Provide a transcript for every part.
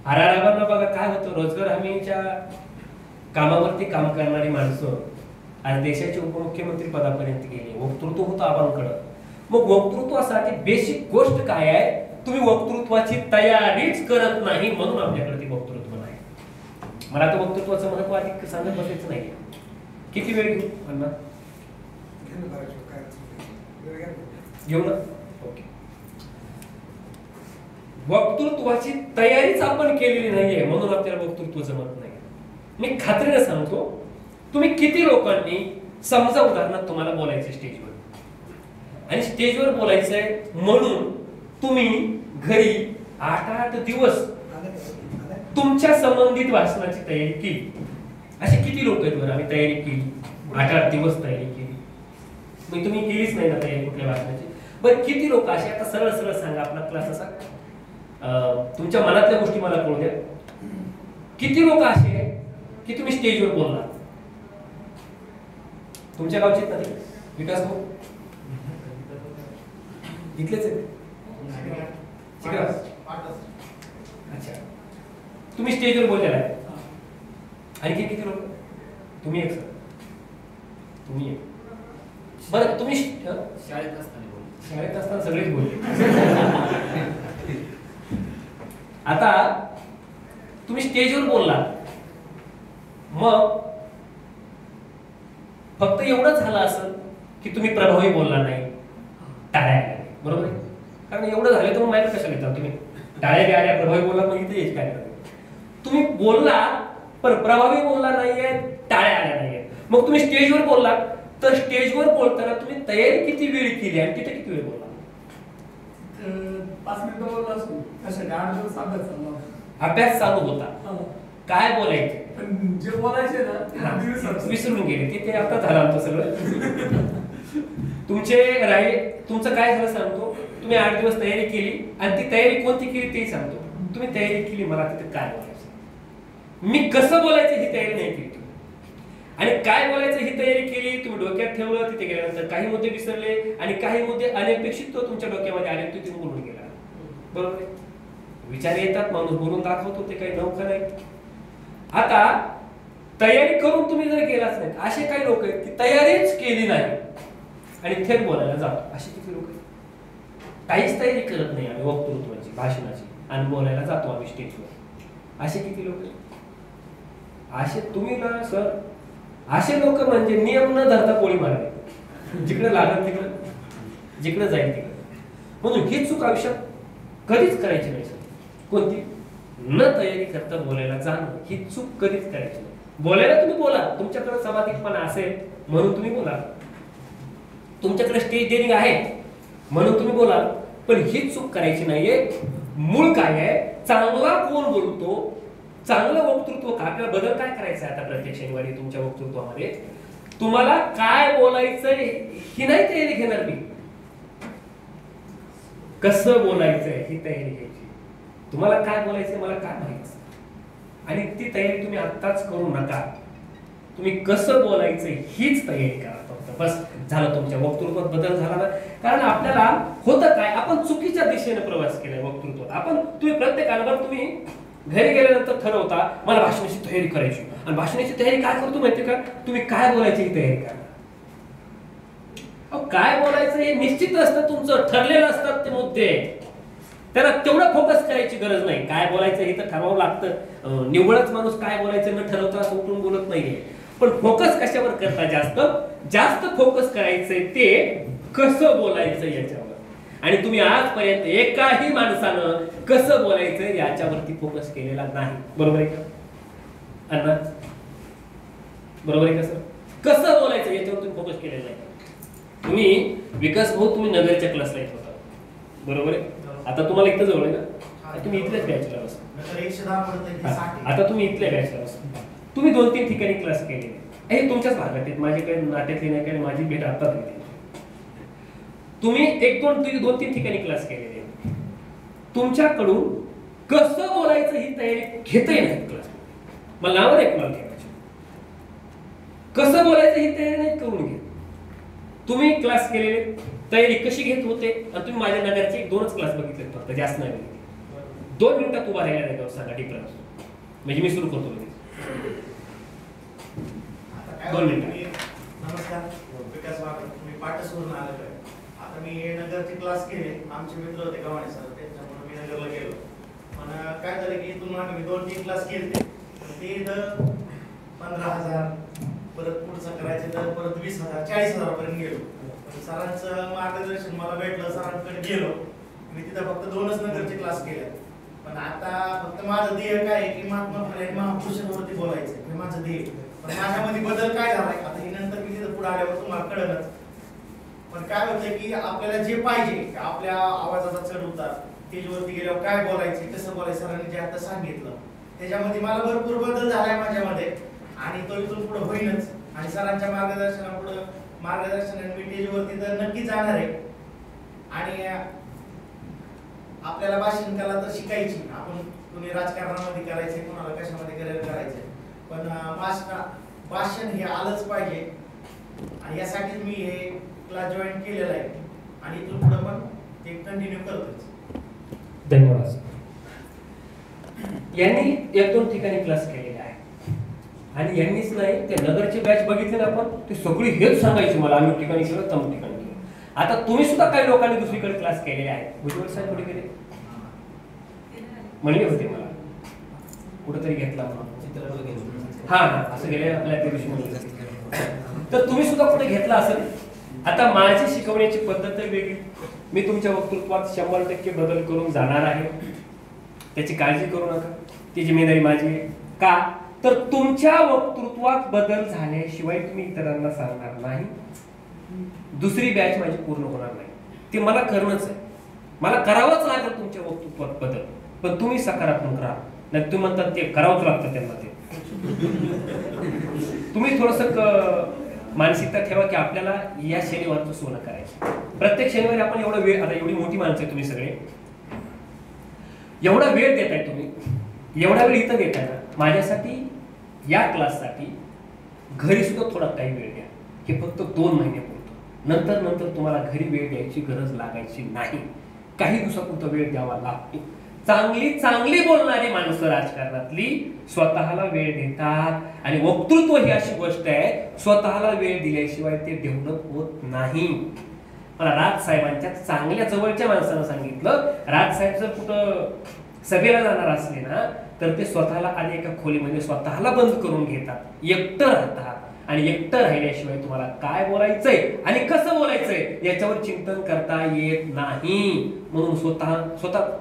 आराराबांना बघा काय होतं, रोजगार हमीच्या कामावरती काम करणारी माणसं आज देशाचे उपमुख्यमंत्री पदापर्यंत गेले. वक्तृत्व होतं आबांकडं. मग वक्तृत्वासाठी बेसिक गोष्ट काय आहे, तुम्ही वक्तृत्वाची तयारीच करत नाही म्हणून आपल्याकडे ती वक्तृत्व नाही. मला आता वक्तृत्वाचं महत्व अधिक सांगत बसायचं नाही. किती वेळ घेऊ अण्णा? घेऊ ना. ओके. वक्तृत्वाची तयारीच आपण केलेली नाहीये म्हणून आपल्याला वक्तृत्व जमत नाही. मी खात्रीने सांगतो, तुम्ही किती लोकांनी, समजा उदाहरणार्थ तुम्हाला बोलायचं स्टेजवर आणि स्टेजवर बोलायचंय म्हणून तुम्ही घरी 8-8 दिवस तुमच्या संबंधित भाषणाची तयारी केली. असे किती लोक आहेत बरं? आम्ही तयारी केली, 8-8 दिवस तयारी केली. मग तुम्ही केलीच नाही ना तयारी कुठल्या भाषणाची? बरं किती लोक असे, आता सरळ सरळ सांगा, आपला क्लास असा तुमच्या मनातल्या गोष्टी मला कळू द्या. किती लोक असे की तुम्ही स्टेजवर बोलला? तुमच्या गावचे ना ते विकास भाऊ इथलेच आहेत. अच्छा, तुम्ही स्टेजवर बोललेला आहे. आणखी किती लोक? तुम्ही एक. सर तुम्ही एक. बरं तुम्ही शाळेत असताना सगळेच बोलले. आता तुम्ही स्टेजवर बोलला, मग फक्त एवढंच झालं असं की तुम्ही प्रभावी बोलला नाही, टाळ्या आल्या, बरोबर आहे? कारण एवढं झालं तर मग माहिती कशाला येतात तुम्ही? टाळ्या आल्या, प्रभावी बोलला, मग इथे यायची काय करत? तुम्ही बोलला पण प्रभावी बोलला नाहीये, टाळ्या आल्या नाहीये. मग तुम्ही स्टेजवर बोलला, तर स्टेजवर बोलताना तुम्ही तयारी किती वेळ केली आणि तिथे किती वेळ बोलला? 5 मिनिटं बोलला असतो. कशा 8 दिवस अभ्यास चालला. अभ्यास चालू होता. काय बोलायचे? जे बोलायचे ना विसरून गेले की ते आता झालं आमचं सगळं. तुमचं काय झालं सांगतो. तुम्ही 8 दिवस तयारी केली आणि ती तयारी कोणती केली ते सांगतो. तुम्ही तयारी केली, मला तिथे काय बोलायचं, मी कसं बोलायचं ही तयारी नाही केली. आणि काय बोलायचं ही तयारी केली, तुम्ही डोक्यात ठेवलं. तिथे गेल्यानंतर काही मुद्दे विसरले आणि काही मुद्दे अनपेक्षित तुमच्या डोक्यामध्ये आले, तो तुम्ही बोलून गेला. बरोबर आहे? विचार येतात, माणूस बोलून दाखवतो, ते काही नौका नाही. आता तयारी करून तुम्ही जर गेलाच नाही, असे काही लोक आहेत की तयारीच केली नाही आणि थेट बोलायला जातो. असे किती लोक आहेत? काहीच तयारी करत नाही आम्ही वक्तृत्वाची, भाषणाची, आणि बोलायला जातो आम्ही स्टेजवर. असे किती लोक आहेत? असे तुम्ही ना सर, असे लोक म्हणजे नियम न धरता पोळी मारणे, जिकडे लागत तिकडे, जिकडे जाईल तिकडे. म्हणून ही चूक आयुष्यात कधीच करायची नाही सर. कोणती? न तयारी करता बोलायला जाणं, ही चूक कधीच करायची नाही. बोलायला तुम्ही बोला, तुमच्याकडे समाधिकपणा असेल म्हणून तुम्ही बोला, तुमच्याकडे स्टेज डेअरिंग आहे म्हणून तुम्ही बोला, पण ही चूक करायची नाहीये. मूळ काय आहे? चांगला कोण बोलतो, चांगलं वक्तृत्व का? आपल्याला बदल काय करायचा आता प्रत्येक शनिवारी तुमच्या वक्तृत्वामध्ये? तुम्हाला काय बोलायचंय ही नाही तयारी घेणार मी, कसं बोलायचंय ही तयारी घ्यायची. तुम्हाला काय बोलायचंय मला काय माहिती, आणि ती तयारी तुम्ही आत्ताच करू नका. तुम्ही कसं बोलायचंय हीच तयारी करा फक्त. बस झालं, तुमच्या वक्तृत्वात बदल झाला ना. कारण आपल्याला होतं काय, आपण चुकीच्या दिशेने प्रवास केलाय वक्तृत्वात. तुम्ही प्रत्येकाला तुम्ही घरी गेल्यानंतर ठरवता मला भाषणाची तयारी करायची, आणि भाषणाची तयारी काय करतो माहिती का? तुम्ही काय बोलायची ही तयारी करा. काय बोलायचं हे निश्चित असतं, तुमचं ठरलेलं असतात ते मुद्दे, त्याला तेवढं फोकस करायची गरज नाही. काय बोलायचं हे तर ठरवावं लागतं. निव्वळच माणूस काय बोलायचं न ठरवता असं उठून बोलत नाहीये. पण फोकस कशावर करता? जास्त फोकस करायचंय ते कसं बोलायचं याच्यावर. आणि तुम्ही आजपर्यंत एकाही माणसानं कसं बोलायचं याच्यावरती फोकस केलेला नाही. बरोबर आहे का अण्णा? बरोबर आहे का सर? कसं बोलायचं याच्यावर तुम्ही फोकस केलेला नाही. तुम्ही विकास भाऊ, तुम्ही नगरच्या क्लासला येत होता, बरोबर आहे? आता तुम्हाला इथं जवळ आहे ना, तुम्ही इथल्याच बॅचला बसा. आता तुम्ही इथल्या बॅचला बसा. तुम्ही 2-3 ठिकाणी क्लास केले, हे तुमच्याच भागात आहेत. माझ्याकडे नाट्यातली नाही काही, माझी भेट आता होती. तुम्ही 1-2-3 ठिकाणी क्लास केलेले. तुमच्याकडून कसं बोलायचं ही तयारी घेतही नाही क्लास. मला नाव नाही कोणाला ठेवायचं. कसं बोलायचं ही तयारी नाही करून घेत. तुम्ही क्लास केलेले, तयारी कशी घेत होते, आणि तुम्ही माझ्या नगरचे 2च क्लास बघितले फक्त, जास्त नाही बघितले. 2 मिनिटात उभा राहिला जागेवर सांगा डिफरन्स, म्हणजे मी सुरू करतो लगेच. 2 मिनिटं. नमस्कार, विकास वाघ, मी पाटसवरून आलेलो आहे. आता मी नगरचे क्लास केले, आमचे मित्र होते गव्हाणे सर, त्याच्यामुळे मी नगरला गेलो. पण काय झालं की इथून मागे मी 2-3 क्लास केले, ते इथं 15,000, परत पुढचं करायचं तर परत 20,000 40,000 पर्यंत गेलो. सरांचं मार्गदर्शन मला भेटलं, सरांकडे गेलो. मी तिथं फक्त 2च नगरचे क्लास केले. पण आता फक्त माझं ध्येय काय आहे की महात्मा फुले महापुरुषांवरती बोलायचं, हे माझं ध्येय. पण माझ्यामध्ये बदल काय झालाय आता हे नंतर मी तिथं पुढे आल्यावर तुम्हाला कळलंच. पण काय होतं की आपल्याला जे पाहिजे आपल्या आवाजाचा चढ उतार, स्टेजवरती गेल्यावर काय बोलायचे, कसं बोलायचं, सरांनी जे आता सांगितलं त्याच्यामध्ये मला भरपूर बदल झालाय माझ्यामध्ये, आणि तो इथून पुढे होईनच. आणि सरांच्या मार्गदर्शनाने मी स्टेजवरती तर नक्की जाणार आहे. आणि आपल्याला भाषण कला तर शिकायची, आपण कुणी राजकारणामध्ये करायचंय, कोणाला कशामध्ये करिअर करायचंय, पण भाषण हे आलंच पाहिजे. आणि यासाठी मी हे क्लास जॉईन केलेला आहे आणि इथून पुढे पण ते कंटिन्यू करतोच. धन्यवाद. यांनी 1-2 ठिकाणी क्लास केलेले आहे आणि यांनीच नाही, ते नगरचे बॅच बघितले ना आपण, ते सगळी हेच सांगायचे मला, आम्ही ठिकाणी केलं, तम ठिकाणी केलं. आता तुम्ही सुद्धा काही लोकांनी दुसरीकडे क्लास केलेले आहेत. भुजबळ साहेब कुठे गेले म्हणले होते मला, कुठेतरी घेतला म्हणून. हा असं गेले आपल्या त्या दिवशी म्हणले. तर तुम्ही सुद्धा कुठे घेतला असेल. आता माझी शिकवण्याची पद्धत वेगळी. मी तुमच्या वक्तृत्वात 100% बदल करून जाणार आहे, त्याची काळजी करू नका. ती जिम्मेदारी माझी आहे. का तर तुमच्या वक्तृत्वात बदल झाल्याशिवाय तुम्ही इतरांना सांगणार नाही. दुसरी बॅच माझी पूर्ण होणार नाही. ते मला करणंच आहे, मला करावंच लागेल तुमच्या वक्तृत्वात बदल. पण तुम्ही सकारात्मक राहा, नाही तुम्ही म्हणतात ते करावंच लागतं त्यांना. ते तुम्ही थोडस मानसिकता ठेवा की आपल्याला या शनिवारचं सोनं करायचं. प्रत्येक शनिवारी आपण एवढा वेळ, आता एवढी मोठी माणसं आहे तुम्ही सगळे, एवढा वेळ देताय तुम्ही, एवढा वेळ इथं देताय ना, माझ्यासाठी या क्लाससाठी घरी सुद्धा थोडा काही वेळ द्या. हे फक्त 2 महिने पुरतं. नंतर तुम्हाला घरी वेळ द्यायची गरज लागायची नाही. काही दिवसापुरता वेळ द्यावा लागतो. चांगली बोलणारी माणसं राजकारणातली स्वतःला वेळ देतात. आणि वक्तृत्व ही अशी गोष्ट आहे, स्वतःला वेळ दिल्याशिवाय ते डेव्हलप होत नाही. मला राजसाहेबांच्या चांगल्या जवळच्या माणसानं सांगितलं, राजसाहेब जर कुठं सभेला जाणार असले ना, तर ते स्वतःला आधी एका खोलीमध्ये स्वतःला बंद करून घेतात, एकटं राहतात. आणि एकटं राहिल्याशिवाय तुम्हाला काय बोलायचंय आणि कसं बोलायचंय याच्यावर चिंतन करता येत नाही. म्हणून स्वतः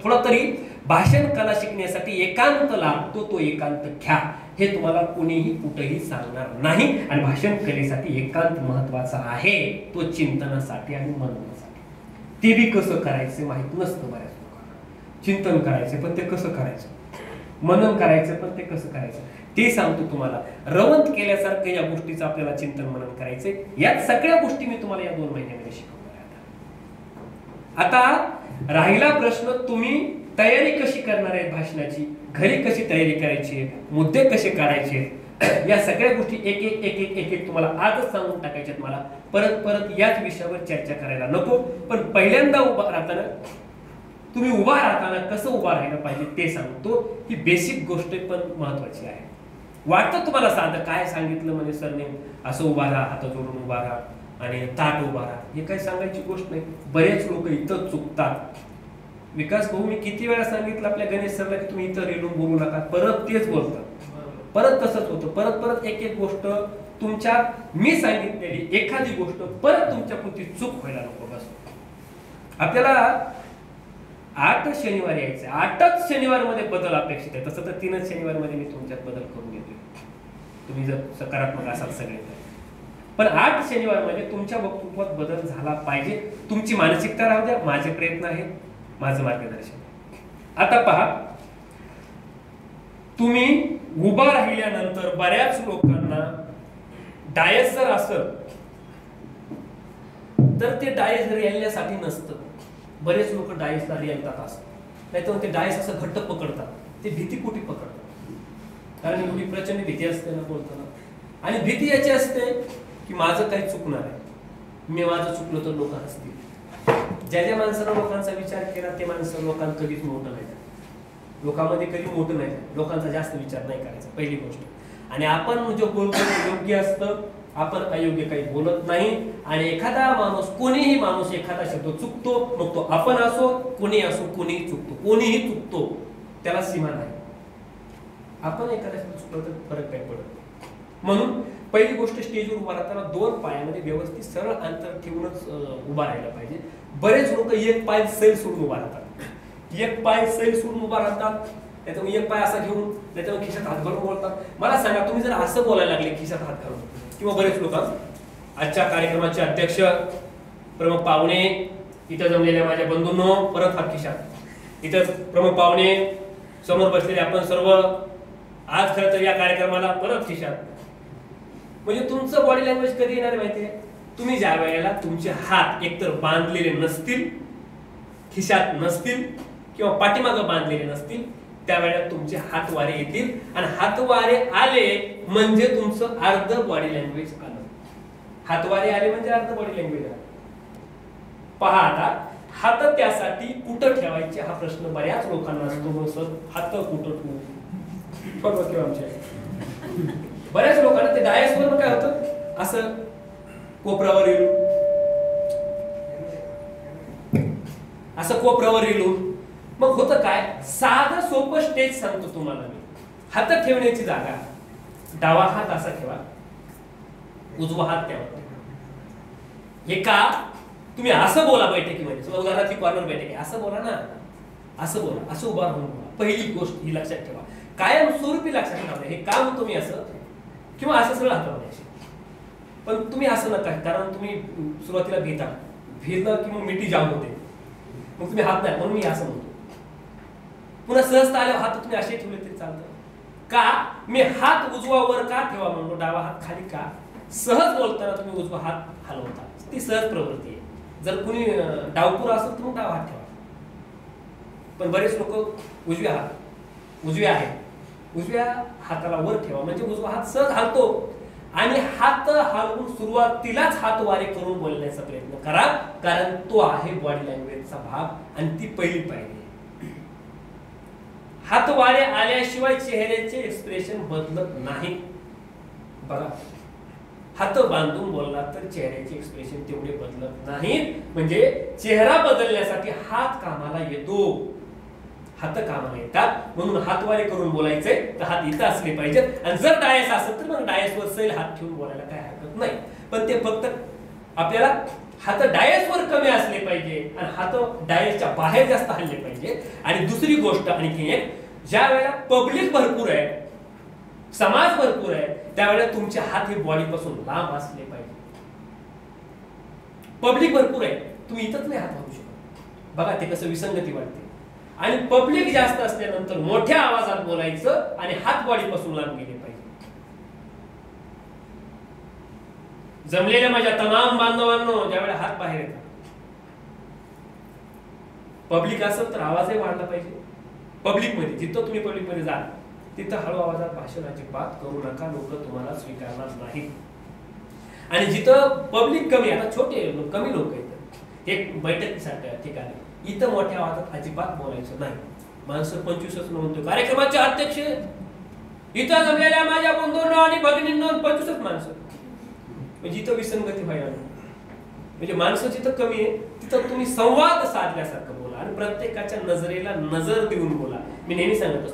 थोडा तरी भाषण कला शिकण्यासाठी एकांत लागतो, तो एकांत घ्या. हे तुम्हाला कुणीही कुठेही सांगणार नाही. आणि भाषण कलेसाठी एकांत महत्वाचा आहे, तो चिंतनासाठी आणि मननासाठी. ते बी कसं करायचं माहित नसतं बऱ्याच लोकांना. चिंतन करायचं पण ते कसं करायचं, मनन करायचं पण ते कसं करायचं ते सांगतो तुम्हाला. रवंत केल्यासारखं या गोष्टीचं आपल्याला चिंतन मनन करायचंय. यात सगळ्या गोष्टी मी तुम्हाला या 2 महिन्यामध्ये शिकवणार आहे. आता राहिला प्रश्न, तुम्ही तयारी कशी करणार आहे भाषणाची, घरी कशी तयारी करायची, मुद्दे कसे काढायचे, या सगळ्या गोष्टी एक तुम्हाला आजच सांगून टाकायच्यात. मला परत याच विषयावर चर्चा करायला नको. पण पहिल्यांदा उभा राहताना, तुम्ही उभा राहताना कसं उभा राहायला पाहिजे ते सांगतो. ही बेसिक गोष्ट पण महत्वाची आहे. वाटतं तुम्हाला साधं काय सांगितलं म्हणजे सरने असं उभा राहा, हात जोडून उभा राहा आणि ताट उभा राहा, हे काही सांगायची गोष्ट नाही. बरेच लोक इथं चुकतात. विकास भाऊ, मी किती वेळा सांगितलं आपल्या गणेश सरला की तुम्ही इथं रेलून बोलू नका, परत तेच बोलतात. परत तसंच होतं. परत एक गोष्ट तुमच्या मी सांगितलेली एखादी गोष्ट परत तुमच्या पुढची चूक व्हायला नको. बस आपल्याला 8 शनिवार यायचे, 8च शनिवारमध्ये बदल अपेक्षित आहे. तसं तर 3च शनिवारमध्ये मी तुमच्यात बदल करून घेतोय, तुम्ही जर सकारात्मक असाल सगळे तर. पण 8 शनिवारमध्ये तुमच्या वक्तृत्वात बदल झाला पाहिजे. तुमची मानसिकता राहू द्या, माझे प्रयत्न आहेत, माझं मार्गदर्शन. आता पहा, तुम्ही उभा राहिल्यानंतर बऱ्याच लोकांना डायस जर असेल तर ते डायस रेलण्यासाठी नसतं. बरेच लोक डायसला रेलतात असतात, नाही तर ते डायस असं घट्ट पकडतात, ते भीतीपोटी पकडतात. कारण एवढी प्रचंड भीती असते ना बोलताना. आणि भीती याची असते की माझं काही चुकणार आहे, मी माझं चुकलं तर लोक हसतील. ज्या माणसानं लोकांचा विचार केला ते माणसं लोकांना कधीच मोठं नाही. लोकांमध्ये कधी मोठं नाही झालं. लोकांचा जास्त विचार नाही करायचा पहिली गोष्ट. आणि आपण जो बोलतो ते योग्य असतं, आपण अयोग्य काही बोलत नाही. आणि एखादा माणूस, कोणीही माणूस एखादा शब्द चुकतो, मग तो आपण असो कोणी असो, कोणीही चुकतो, कोणीही चुकतो, त्याला सीमा नाही. आपण एखादा शब्द चुकलो तर फरक काही पडत नाही. म्हणून पहिली गोष्ट, स्टेजवर उभा राहताना 2 पायामध्ये व्यवस्थित सरळ अंतर ठेवूनच उभा राहायला पाहिजे. बरेच लोक एक पाय सैल सोडून उभा राहतात, एक पाय सैल सोडून उभा राहतात, त्याच्यामुळे एक पाय असा घेऊन त्याच्यामुळे खिशात हात घालून बोलतात. मला सांगा, तुम्ही जर असं बोलायला लागले खिशात हात घालून, किंवा बरेच लोक, आजच्या कार्यक्रमाचे अध्यक्ष, प्रमुख पाहुणे, इथं जमलेल्या माझ्या बंधूंनो, परत हात खिशात, इथं प्रमुख पाहुणे, समोर बसलेले आपण सर्व, आज खरं तर या कार्यक्रमाला परत खिशात. म्हणजे तुमचं बॉडी लँग्वेज कधी येणार माहितीये? तुम्ही ज्या वेळेला तुमचे हात एकतर बांधलेले नसतील, खिशात नसतील, किंवा पाठीमागं बांधलेले नसतील, त्यावेळेला तुमचे हात वारे येतील. आणि हात वारे आले म्हणजे तुमचं अर्ध बॉडी लँग्वेज आलं. हात वारे आले म्हणजे अर्ध बॉडी लँग्वेज आलं. पहा आता, हात त्यासाठी कुठं ठेवायचे हा प्रश्न बऱ्याच लोकांना असतो. सर, हात कुठं ठेवू? बरोबर किंवा आमच्या बऱ्याच लोकांना ते डायसवर काय होतं, असं कोपऱ्यावर येईल, असं कोपऱ्यावर येईल. मग होतं काय, साधं सोपं स्टेज सांगतो तुम्हाला मी. हात ठेवण्याची जागा, डावा हात असा ठेवा, उजवा हात ठेवा. हे का? तुम्ही असं बोला बैठकीमध्ये, उदाहरणार्थ कॉर्नर बैठक आहे, असं बोला ना, असं बोला, असं उभा राहून बोला. पहिली गोष्ट ही लक्षात ठेवा, कायम स्वरूपी लक्षात ठेवा. हे का म्हणतो मी असं, किंवा असं सगळं हातावर. पण तुम्ही असं नका, कारण तुम्ही सुरुवातीला भेटलं की मग मिठी जाम होते, मग तुम्ही हात नाही, म्हणून मी असं म्हणतो. पुन्हा सहजता आल्यावर हात तुम्ही असे ठेवले तरी चालतं. का? मी हात उजवा वर का ठेवा म्हणतो, डावा हात खाली का? सहज बोलताना तुम्ही उजवा हात हलवता, ती सहज प्रवृत्ती आहे. जर कुणी डावपूर असेल तर मग डावा हात ठेवा. पण बरेच लोक उजव्या हाताला वर ठेवा म्हणजे उजवा हात सहज हलतो. आणि हात हलवून सुरुवातीलाच हात वारे करून बोलण्याचा प्रयत्न करा, कारण तो आहे बॉडी लँग्वेजचा भाग आणि ती पहिली पायरी. हात वारे आल्याशिवाय चेहऱ्याचे एक्सप्रेशन बदलत नाही. बघा, हात बांधून बोलला तर चेहऱ्याचे एक्सप्रेशन तेवढे बदलत नाहीत. म्हणजे चेहरा बदलण्यासाठी हात कामाला येतो, हात कामाला येतात. म्हणून हातवारे करून बोलायचंय तर हात इथं असले पाहिजेत. आणि जर डायस असेल तर मग डायसवर सैल हात ठेवून बोलायला काय हरकत नाही. पण ते फक्त आपल्याला हात डायसवर कमी असले पाहिजे आणि हात डायसच्या बाहेर जास्त हल्ले पाहिजे. आणि दुसरी गोष्ट आणखी एक, ज्या वेळेला पब्लिक भरपूर आहे, समाज भरपूर आहे, त्यावेळेला तुमचे हात हे बॉडी पासून लांब असले पाहिजे. पब्लिक भरपूर आहे, तुम्ही इथंच नाही हात वापरू शकत. बघा ते कसं विसंगती वाटते. आणि पब्लिक जास्त असल्यानंतर मोठ्या आवाजात बोलायचं आणि हात बॉडी पासून लांब गेले पाहिजे. जमलेल्या माझ्या तमाम बांधवांनो, ज्यावेळेला हात बाहेर येतात, पब्लिक असेल तर आवाजही वाढला पाहिजे. पब्लिक मध्ये जिथं तुम्ही पब्लिक मध्ये जा तिथं हळू आवाजात भाषण अजिबात करू नका, लोक तुम्हाला स्वीकारणार नाहीत. आणि जिथं पब्लिक कमी, आता छोटे कमी लोक आहेत एक बैठकीसाठी ठिकाणी, इथं मोठ्या आवाजात अजिबात बोलायचं नाही. माणसं 25च म्हणतो, कार्यक्रमाचे अध्यक्ष इथं जमलेल्या माझ्या बंधूंनो आणि भगिनींनो 25च माणसं. म्हणजे इथं विसंगती व्हायला म्हणजे माणसं जिथं कमी आहे तिथं तुम्ही संवाद साधल्यासारखं बोला आणि प्रत्येकाच्या नजरेला नजर देऊन बोला. मी नेहमी सांगत असतो,